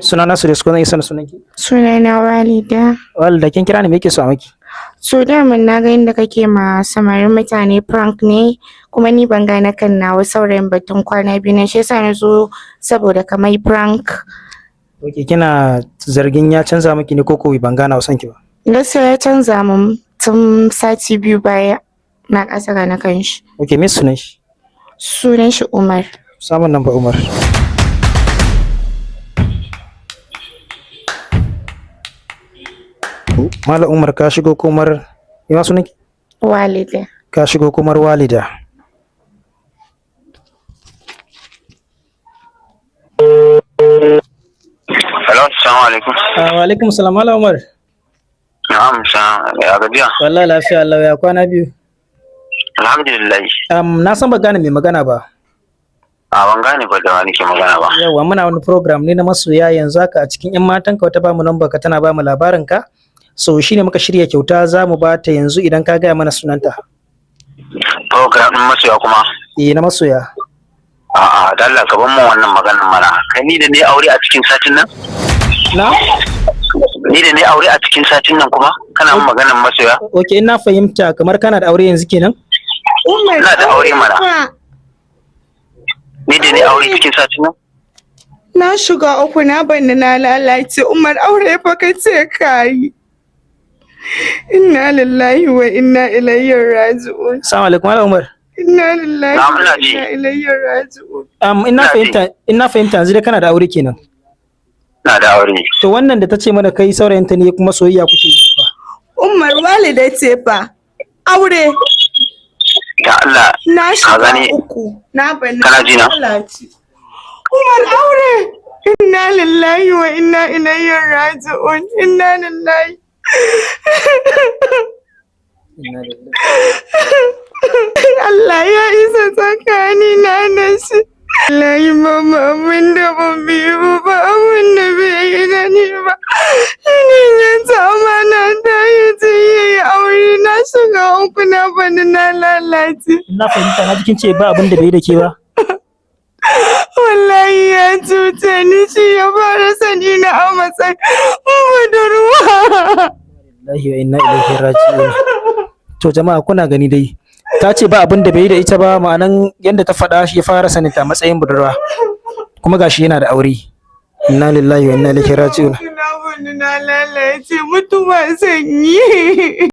Sunana Suresh ko zan isa sunanki? Sunana Walida. Walida kin kira ni me yake so miki? So daman na ga yadda kake ma samarin mutane prank ne kuma ni ban gane kan nawa saurayin batun kwana biyu na shi yasa na zo saboda ka mai prank. Okay, kina zargin ya canza miki ne ko ban gana wasan ki ba? Gaskiya ya canza mun tun sati biyu baya na kasa gane kan shi. Okay, me sunan shi? Sunan shi Umar. Samun namba Umar. Mala Umar ka shigo komar ina sunan ki? Walida. Ka shigo komar Walida. Hello, assalamu alaikum. Wa alaikum salam Mala Umar. Na'am, ya gajiya. Wallahi lafiya Allah ya kwana biyu. Alhamdulillah. Na san ba gane mai magana ba. Ban gane ba da wani ke magana ba. Yawa muna wani program ne na masoya yanzu haka a cikin yan matan ka wata bamu number ka tana bamu labarin ka. So shine muka shirya kyauta za mu ba ta yanzu idan ka gaya mana sunanta. Program ɗin masoya kuma? Na masoya. Da Allah ka ban mu wannan maganar mana. Kai ni da ne aure a cikin satin nan? Na? Ni da ne aure a cikin satin nan kuma? Kana mun maganar masoya? Okay, ina fahimta kamar kana da aure yanzu kenan? Ina da aure mana. Ni da ne aure cikin satin nan? Na shiga uku na banni na lalace Umar aure fa kace kai. Inna lillahi wa inna ilaihi raji'un. Assalamu alaikum Malam Umar. Inna lillahi wa inna ilaihi raji'un. Ina fahimta yanzu dai kana da aure kenan. Na da aure. To wannan da tace mana kai saurayinta ne kuma soyayya kuke yi fa. Umar Walida ce fa. Aure. Da Allah. Na shiga uku. Na banni. Kana ji na? Umar aure. Inna lillahi wa inna ilaihi raji'un. Inna lillahi. Allah ya isa tsakani na da shi. Wallahi mama abin da ban biyu ba abin da bai yi gani ba. Ni ya ta amana ta yi yi aure na shiga uku na bani na lalace. Ina fahimta na jikin ce ba abin da bai da ke ba. Wallahi ya cuce ni shi ya fara sani na a matsayin budurwa. Wallahi wa inna ilaihi raji'un. To jama'a kuna gani dai. Ta ce ba abin da bai da ita ba ma'anan yadda ta faɗa shi ya fara sanin ta matsayin budurwa. Kuma gashi yana da aure. Inna lillahi wa inna ilaihi raji'un. Na lalace mutuwa zan yi.